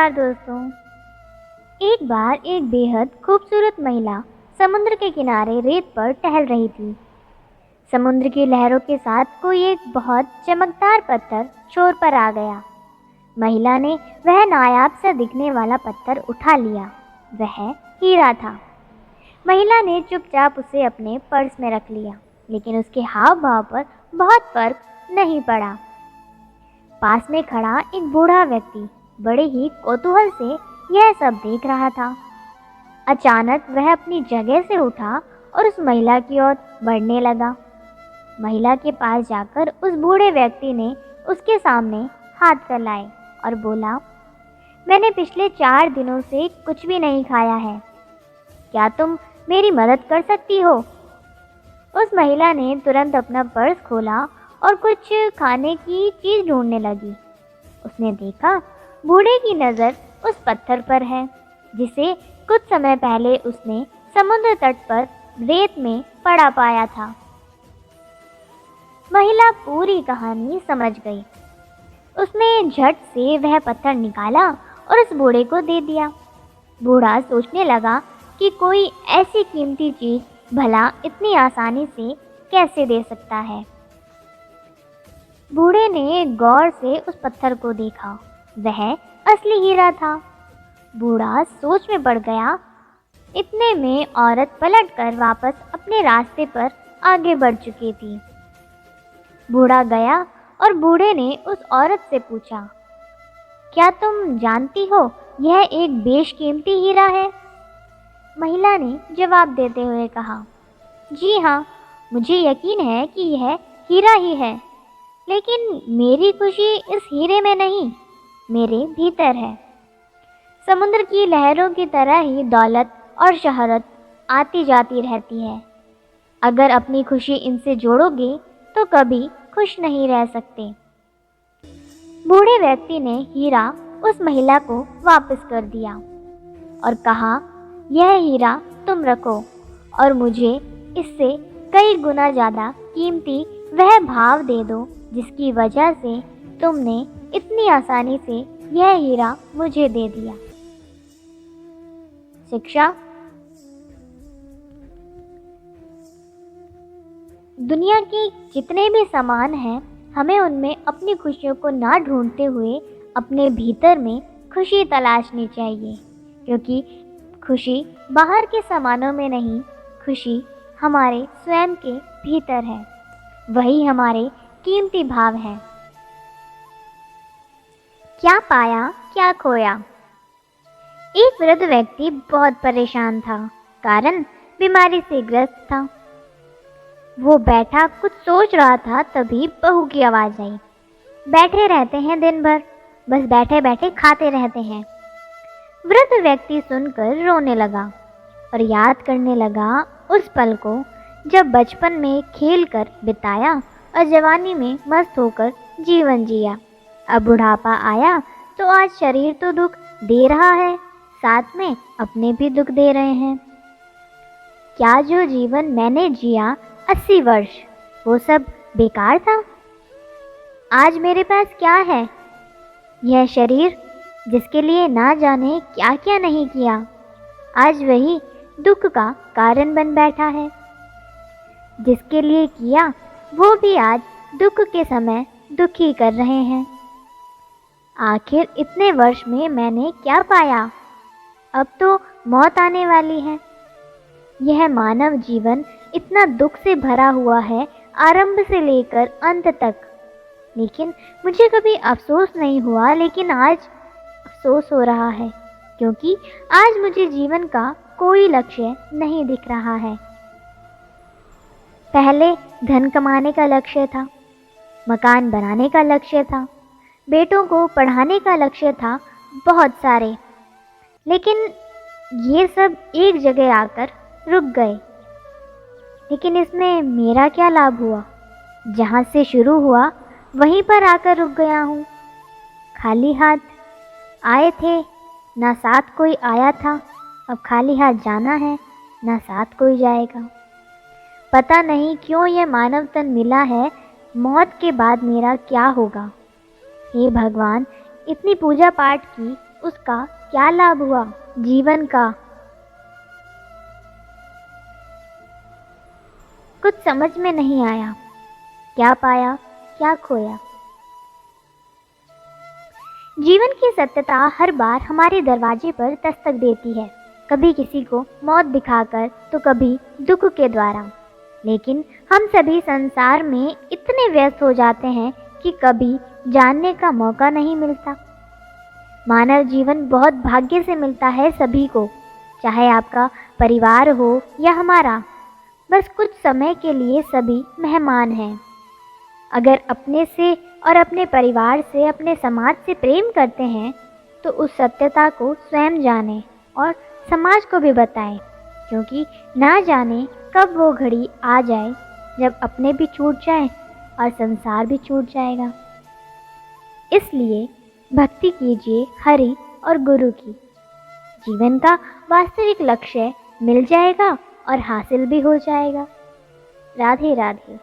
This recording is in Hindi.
नमस्कार दोस्तों। एक बार एक बेहद खूबसूरत महिला समुद्र के किनारे रेत पर टहल रही थी। समुद्र की लहरों के साथ कोई एक बहुत चमकदार पत्थर छोर पर आ गया। महिला ने वह नायाब सा दिखने वाला पत्थर उठा लिया। वह हीरा था। महिला ने चुपचाप उसे अपने पर्स में रख लिया, लेकिन उसके हाव भाव पर बहुत फर्क नहीं पड़ा। पास में खड़ा एक बूढ़ा व्यक्ति बड़े ही कौतूहल से यह सब देख रहा था। अचानक वह अपनी जगह से उठा और उस महिला की ओर बढ़ने लगा। महिला के पास जाकर उस बूढ़े व्यक्ति ने उसके सामने हाथ फैलाए और बोला, मैंने पिछले 4 दिनों से कुछ भी नहीं खाया है। क्या तुम मेरी मदद कर सकती हो? उस महिला ने तुरंत अपना पर्स खोला और कुछ खाने की चीज़ ढूंढने लगी। उसने देखा बूढ़े की नज़र उस पत्थर पर है जिसे कुछ समय पहले उसने समुद्र तट पर रेत में पड़ा पाया था। महिला पूरी कहानी समझ गई। उसने झट से वह पत्थर निकाला और उस बूढ़े को दे दिया। बूढ़ा सोचने लगा कि कोई ऐसी कीमती चीज़ भला इतनी आसानी से कैसे दे सकता है। बूढ़े ने गौर से उस पत्थर को देखा। वह असली हीरा था। बूढ़ा सोच में पड़ गया। इतने में औरत पलटकर वापस अपने रास्ते पर आगे बढ़ चुकी थी। बूढ़ा गया और बूढ़े ने उस औरत से पूछा, क्या तुम जानती हो यह एक बेशकीमती हीरा है? महिला ने जवाब देते हुए कहा, जी हाँ, मुझे यकीन है कि यह हीरा ही है, लेकिन मेरी खुशी इस हीरे में नहीं, मेरे भीतर है। समुद्र की लहरों की तरह ही दौलत और शोहरत आती जाती रहती है। अगर अपनी खुशी इनसे जोड़ोगे तो कभी खुश नहीं रह सकते। बूढ़े व्यक्ति ने हीरा उस महिला को वापस कर दिया और कहा, यह हीरा तुम रखो और मुझे इससे कई गुना ज़्यादा कीमती वह भाव दे दो जिसकी वजह से तुमने इतनी आसानी से यह हीरा मुझे दे दिया। शिक्षा। दुनिया के जितने भी सामान हैं, हमें उनमें अपनी खुशियों को ना ढूंढते हुए अपने भीतर में खुशी तलाशनी चाहिए, क्योंकि खुशी बाहर के सामानों में नहीं, खुशी हमारे स्वयं के भीतर है। वही हमारे कीमती भाव है। क्या पाया क्या खोया। एक वृद्ध व्यक्ति बहुत परेशान था, कारण बीमारी से ग्रस्त था। वो बैठा कुछ सोच रहा था, तभी बहू की आवाज़ आई, बैठे रहते हैं दिन भर, बस बैठे बैठे खाते रहते हैं। वृद्ध व्यक्ति सुनकर रोने लगा और याद करने लगा उस पल को जब बचपन में खेल कर बिताया और जवानी में मस्त होकर जीवन जिया। अब बुढ़ापा आया तो आज शरीर तो दुख दे रहा है, साथ में अपने भी दुख दे रहे हैं। क्या जो जीवन मैंने जिया 80 वर्ष, वो सब बेकार था? आज मेरे पास क्या है? यह शरीर जिसके लिए ना जाने क्या क्या नहीं किया, आज वही दुख का कारण बन बैठा है। जिसके लिए किया वो भी आज दुख के समय दुखी कर रहे हैं। आखिर इतने वर्ष में मैंने क्या पाया? अब तो मौत आने वाली है। यह मानव जीवन इतना दुख से भरा हुआ है, आरंभ से लेकर अंत तक। लेकिन मुझे कभी अफसोस नहीं हुआ, लेकिन आज अफसोस हो रहा है, क्योंकि आज मुझे जीवन का कोई लक्ष्य नहीं दिख रहा है। पहले धन कमाने का लक्ष्य था, मकान बनाने का लक्ष्य था, बेटों को पढ़ाने का लक्ष्य था, बहुत सारे। लेकिन ये सब एक जगह आकर रुक गए। लेकिन इसमें मेरा क्या लाभ हुआ? जहाँ से शुरू हुआ वहीं पर आकर रुक गया हूँ। खाली हाथ आए थे, ना साथ कोई आया था। अब खाली हाथ जाना है, ना साथ कोई जाएगा। पता नहीं क्यों ये मानव तन मिला है, मौत के बाद मेरा क्या होगा? हे भगवान, इतनी पूजा पाठ की, उसका क्या लाभ हुआ जीवन का? कुछ समझ में नहीं आया। क्या पाया, क्या खोया? जीवन की सत्यता हर बार हमारे दरवाजे पर दस्तक देती है, कभी किसी को मौत दिखाकर तो कभी दुख के द्वारा। लेकिन हम सभी संसार में इतने व्यस्त हो जाते हैं कि कभी जानने का मौका नहीं मिलता। मानव जीवन बहुत भाग्य से मिलता है सभी को, चाहे आपका परिवार हो या हमारा। बस कुछ समय के लिए सभी मेहमान हैं। अगर अपने से और अपने परिवार से, अपने समाज से प्रेम करते हैं तो उस सत्यता को स्वयं जानें और समाज को भी बताएं, क्योंकि ना जाने कब वो घड़ी आ जाए जब अपने भी छूट जाएं और संसार भी छूट जाएगा। इसलिए भक्ति कीजिए हरि और गुरु की। जीवन का वास्तविक लक्ष्य मिल जाएगा और हासिल भी हो जाएगा। राधे राधे।